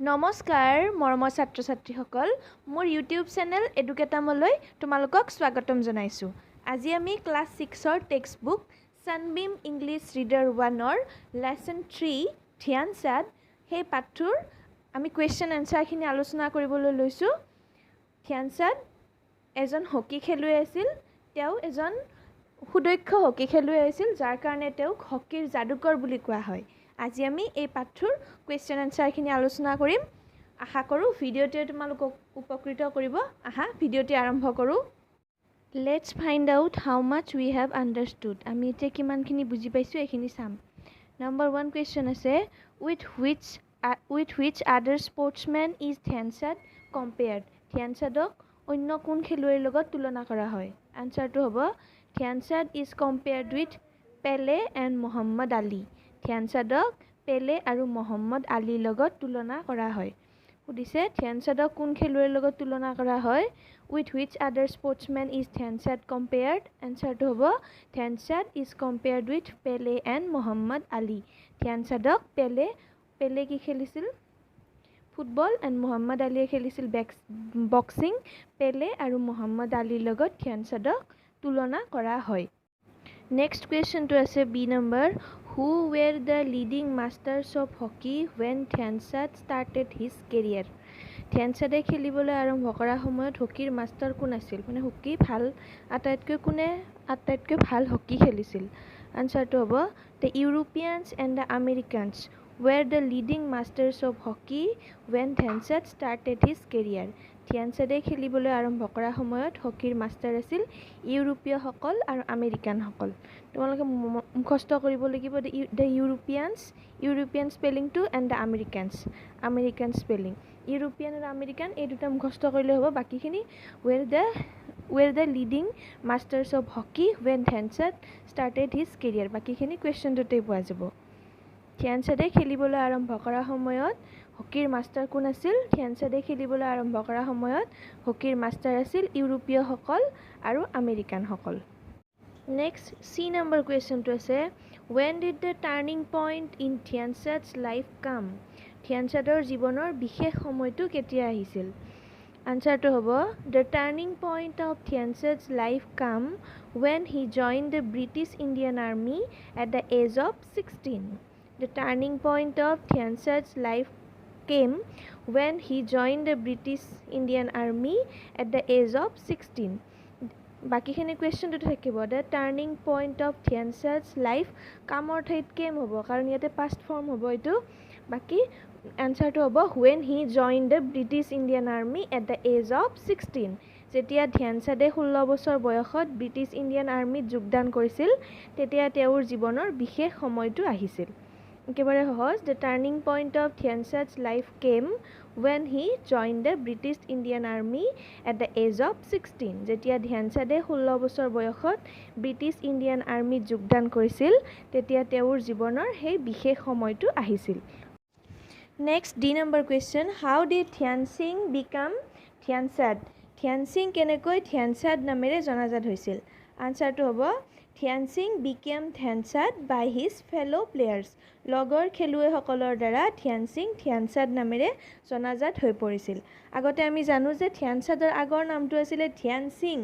নমস্কাৰ মৰমৰ ছাত্ৰ ছাত্ৰীসকল মোৰ ইউটিউব চেনেল এডুকেটামলৈ তোমালোকক স্বাগতম জনাইছোঁ। আজি আমি ক্লাছ 6ৰ textbook Sunbeam English reader 1ৰ লেসন 3 ধ্যান চাঁদ সেই পাঠটোৰ আমি কুৱেশ্যন এনসাৰখিনি আলোচনা কৰিবলৈ লৈছোঁ। ধ্যান চাঁদ এজন হকী খেলুৱৈ আছিল। তেওঁ এজন সুদক্ষ হকী খেলুৱৈ আছিল, যাৰ কাৰণে তেওঁক হকীৰ যাদুকৰ বুলি কোৱা হয়। আজি আমি এই পাঠটোৰ কুৱেশ্যন এনসাৰখিনি আলোচনা কৰিম। আশা কৰোঁ ভিডিঅ'টোৱে তোমালোকক উপকৃত কৰিব। আহা ভিডিঅ'টি আৰম্ভ কৰোঁ। Let's find out how much we have understood. আমি এতিয়া কিমানখিনি বুজি পাইছোঁ এইখিনি চাম। নম্বৰ 1 কুৱেশ্যন আছে, with which other sportsmen is Dhyan Chand compared. ধ্যান চাঁদক অন্য কোন খেলুৱৈৰ লগত তুলনা কৰা হয়? আনচাৰটো হ'ব ধ্যান চাঁদ ইজ কম্পেয়াৰ্ড উইথ পেলে এণ্ড মহম্মদ আলী। ধ্যান চাঁদক পেলে আৰু মহম্মদ আলীৰ লগত তুলনা কৰা হয়। সুধিছে ধ্যান চাঁদক কোন খেলুৱৈৰ লগত তুলনা কৰা হয়? With which other sportsmen is Dhyan Chand compared. এনচাৰটো হ'ব ধ্যান চাঁদ ইজ কম্পেয়াৰ্ড উইথ পেলে এণ্ড মহম্মদ আলী। ধ্যান চাঁদক পেলে কি খেলিছিল? ফুটবল এণ্ড মহম্মদ আলীয়ে খেলিছিল বক্সিং। পেলে আৰু মহম্মদ আলীৰ লগত ধ্যান চাঁদক তুলনা কৰা হয়। নেক্সট কুৱেশ্যনটো আছে B number, who were the leading masters of hockey when Dhyan Chand started his career. ধ্যান চাঁদে খেলিবলৈ আৰম্ভ কৰাৰ সময়ত হকীৰ মাষ্টাৰ কোন আছিল? মানে হকী আটাইতকৈ ভাল হকী খেলিছিল? আনচাৰটো হ'ব the Europeans and the Americans were the leading masters of hockey when Dhyan Chand started his career. ধ্যান চাঁদে খেলিবলৈ আৰম্ভ কৰাৰ সময়ত হকীৰ মাষ্টাৰ আছিল ইউৰোপীয়সকল আৰু আমেৰিকানসকল। তোমালোকে মুখস্থ কৰিব লাগিব দ্য ইউৰোপিয়ান স্পেলিংটো and the American spelling. European আৰু আমেৰিকান এই দুটা মুখস্থ কৰিলে হ'ব। বাকীখিনি were the leading masters of hockey when Dhyan Chand started his career. বাকীখিনি কুৱেশ্যনটোতেই পোৱা যাব। ধ্যান চাঁদে খেলিবলৈ আৰম্ভ কৰাৰ সময়ত হকীৰ মাষ্টাৰ কোন আছিল? ধ্যান চাঁদে খেলিবলৈ আৰম্ভ কৰাৰ সময়ত হকীৰ মাষ্টাৰ আছিল ইউৰোপীয়সকল আৰু আমেৰিকানসকল। নেক্সট চি নম্বৰ কুৱেশ্যনটো আছে, when did the turning point in ধ্যান চাঁদছ লাইফ কাম। ধ্যান চাঁদৰ জীৱনৰ বিশেষ সময়টো কেতিয়া আহিছিল? আনচাৰটো হ'ব the turning point of Dhyan Chand's life came when he join the British Indian army at the age of 16. The turning point of Dhyan Chad's life came when he joined the British Indian Army at the age of 16. বাকীখিনি কুৱেশ্যনটো থাকিব the turning point of Dhyan Chand's life কামৰ ঠাইত কেম হ'ব, কাৰণ ইয়াতে past form হ'ব এইটো। বাকী এনচাৰটো হ'ব when he join the British Indian army at the age of 16. যেতিয়া ধ্যান চাঁদে 16 বছৰ বয়সত ব্ৰিটিছ ইণ্ডিয়ান আৰ্মিত যোগদান কৰিছিল, তেতিয়া তেওঁৰ জীৱনৰ বিশেষ সময়টো আহিছিল। একেবাৰে সহজ, the turning point of Dhyan Chand's life came when he join the British Indian army at the age of 16. যেতিয়া ধ্যান চাঁদে 16 বছৰ বয়সত ব্ৰিটিছ ইণ্ডিয়ান আৰ্মিত যোগদান কৰিছিল, তেতিয়া তেওঁৰ জীৱনৰ সেই বিশেষ সময়টো আহিছিল। Next D number question, how did ধ্যান সিং বিকাম ধ্যান চাঁদ। ধ্যান সিং কেনেকৈ ধ্যান চাঁদ নামেৰে জনাজাত হৈছিল? আনচাৰটো হ'ব ধ্যান সিং বিকেম ধ্যান চাঁদ বাই হিজ ফেল' প্লেয়াৰ্ছ। লগৰ খেলুৱৈসকলৰ দ্বাৰা ধ্যান সিং ধ্যান চাঁদ নামেৰে জনাজাত হৈ পৰিছিল। আগতে আমি জানো যে ধ্যান চাঁদৰ আগৰ নামটো আছিলে ধ্যান সিং।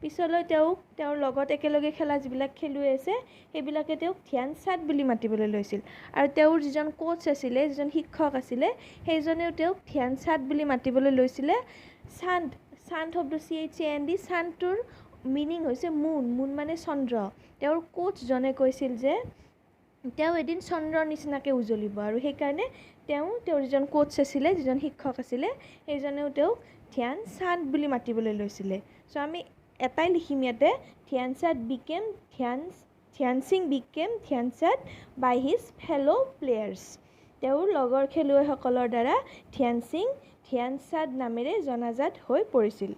পিছলৈ তেওঁৰ লগত একেলগে খেলা যিবিলাক খেলুৱৈ আছে সেইবিলাকে তেওঁক ধ্যান চাঁদ বুলি মাতিবলৈ লৈছিল। আৰু তেওঁৰ যিজন কোচ আছিলে, যিজন শিক্ষক আছিলে, সেইজনেও তেওঁক ধ্যান চাঁদ বুলি মাতিবলৈ লৈছিলে। চাঁদ শব্দ CHAND, চাঁদটোৰ মিনিং হৈছে মুন মানে চন্দ্ৰ। তেওঁৰ কোচজনে কৈছিল যে তেওঁ এদিন চন্দ্ৰৰ নিচিনাকৈ উজ্বলিব, আৰু সেইকাৰণে তেওঁৰ যিজন কোচ আছিলে, যিজন শিক্ষক আছিলে, সেইজনেও তেওঁক ধ্যান চাঁদ বুলি মাতিবলৈ লৈছিলে। চ' আমি এটাই লিখিম ইয়াতে, ধ্যান সিং বিকেম ধ্যান চাঁদ বাই হিজ ফেল' প্লেয়াৰ্ছ। তেওঁৰ লগৰ খেলুৱৈসকলৰ দ্বাৰা ধ্যান সিং ধ্যান চাঁদ নামেৰে জনাজাত হৈ পৰিছিল।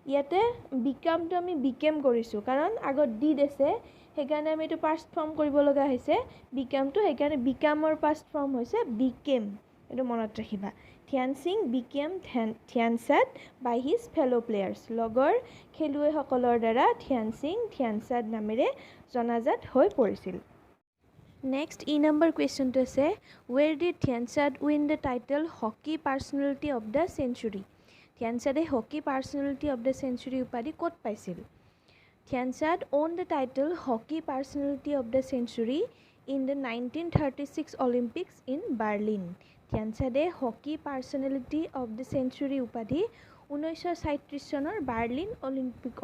ইয়াতে বিকামটো আমি বিকেম কৰিছোঁ, কাৰণ আগত ডিড আছে, সেইকাৰণে আমি এইটো পাষ্ট ফৰ্ম কৰিব লগা হৈছে বিকামটো। সেইকাৰণে বিকামৰ পাষ্ট ফৰ্ম হৈছে বিকেম। এইটো মনত ৰাখিবা। ধ্যান সিং বিকেম ধ্যান চাঁদ বাই হিজ ফেল' প্লেয়াৰ্ছ। লগৰ খেলুৱৈসকলৰ দ্বাৰা ধ্যান সিং ধ্যান চাঁদ নামেৰে জনাজাত হৈ পৰিছিল। Next, E number question to say, where did Dhyansad win the title Hockey Personality of the Century? Dhyansade Hockey Personality of the Century upadi kot paisil. Dhyansad won the title Hockey Personality of the Century in the 1936 Olympics in Berlin. Dhyansade Hockey Personality of the Century upadi 1937 চনৰ Berlin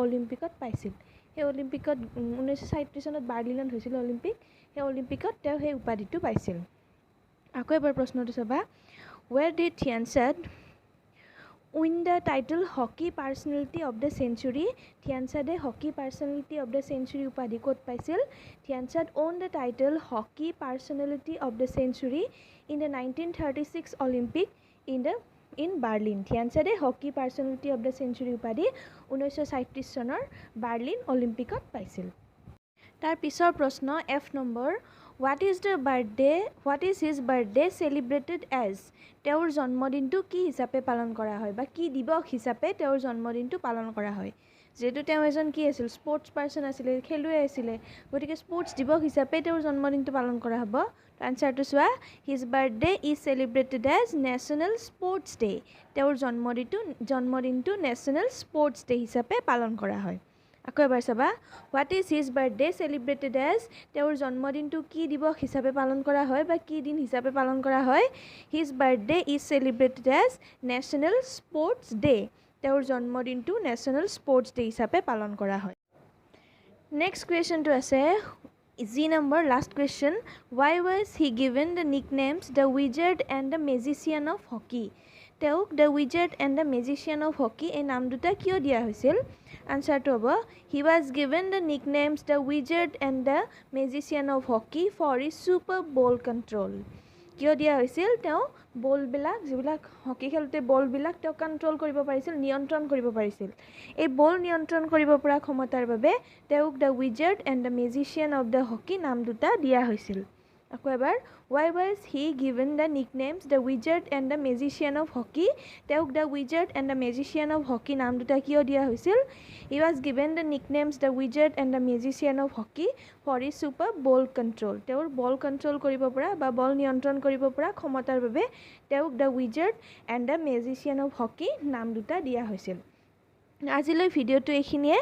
অলিম্পিকত পাইছিল। সেই অলিম্পিকত 1937 চনত বাৰ্লিনত হৈছিল Olympic. সেই অলিম্পিকত তেওঁ সেই উপাধিটো পাইছিল। আকৌ এবাৰ প্ৰশ্নটো চাবা, where did Dhyansad win the title Hockey Personality of the Century? Dhyansade Hockey Personality of the Century উপাধি ক'ত পাইছিল? Dhyansad won the title Hockey Personality of the Century in the 1936 Olympic in Berlin. Dhyansade Hockey Personality of the Century উপাধি 1937 চনৰ Berlin অলিম্পিকত পাইছিল। তাৰ পিছৰ প্ৰশ্ন F number, what is his birthday celebrated as? তেওঁৰ জন্মদিনটো কি হিচাপে পালন কৰা হয় বা কি দিৱস হিচাপে তেওঁৰ জন্মদিনটো পালন কৰা হয়? যেহেতু তেওঁ এজন কি আছিল, স্পৰ্টছ পাৰ্চন আছিলে, খেলুৱৈ আছিলে, গতিকে স্পৰ্টছ দিৱস হিচাপে তেওঁৰ জন্মদিনটো পালন কৰা হ'ব। আনচাৰটো চোৱা, his birthday is celebrated as national sports day. তেওঁৰ জন্মদিনটো নেশ্যনেল স্পৰ্টছ ডে হিচাপে পালন কৰা হয়। আকৌ এবাৰ চাবা, what is his birthday celebrated as? তেওঁৰ জন্মদিনটো কি দিৱস হিচাপে পালন কৰা হয় বা কি দিন হিচাপে পালন কৰা হয়? His birthday is celebrated as national sports day. তেওঁৰ জন্মদিনটো নেশ্যনেল স্পৰ্টছ ডে হিচাপে পালন কৰা হয়। নেক্সট কুৱেশ্যনটো আছে G number, last question, why was he given the nicknames the wizard and the magician of hockey? তেওঁক the wizard and the magician of hockey এই নাম দুটা কিয় দিয়া হৈছিল? আনচাৰটো হ'ব, he was given the nicknames the wizard and the magician of hockey for his super ball control. কিয় দিয়া হৈছিল? তেওঁ বলবিলাক, যিবিলাক হকী খেলোঁতে বলবিলাক তেওঁ কণ্ট্ৰল কৰিব পাৰিছিল, নিয়ন্ত্ৰণ কৰিব পাৰিছিল। এই বল নিয়ন্ত্ৰণ কৰিব পৰা ক্ষমতাৰ বাবে তেওঁক the wizard and the magician of the hockey নাম দুটা দিয়া হৈছিল। আকৌ এবাৰ, why was he given the nicknames the wizard and the magician of hockey? তেওঁক the wizard and the magician of hockey নাম দুটা কিয় দিয়া হৈছিল? he was given the nicknames the wizard and the magician of hockey for his super ball control. তেওঁৰ বল control কৰিব পৰা বা বল নিয়ন্ত্ৰণ কৰিব পৰা ক্ষমতাৰ বাবে তেওঁক the wizard and the magician of hockey নাম দুটা দিয়া হৈছিল। আজিলৈ ভিডিঅ'টো এইখিনিয়ে।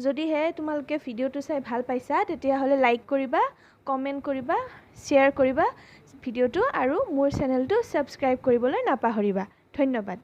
যদিহে তোমালোকে ভিডিঅ'টো চাই ভাল পাইছা তেতিয়াহ'লে লাইক কৰিবা, কমেণ্ট কৰিবা, শ্বেয়াৰ কৰিবা ভিডিঅ'টো, আৰু মোৰ চেনেলটো ছাবস্ক্ৰাইব কৰিবলৈ নাপাহৰিবা। ধন্যবাদ।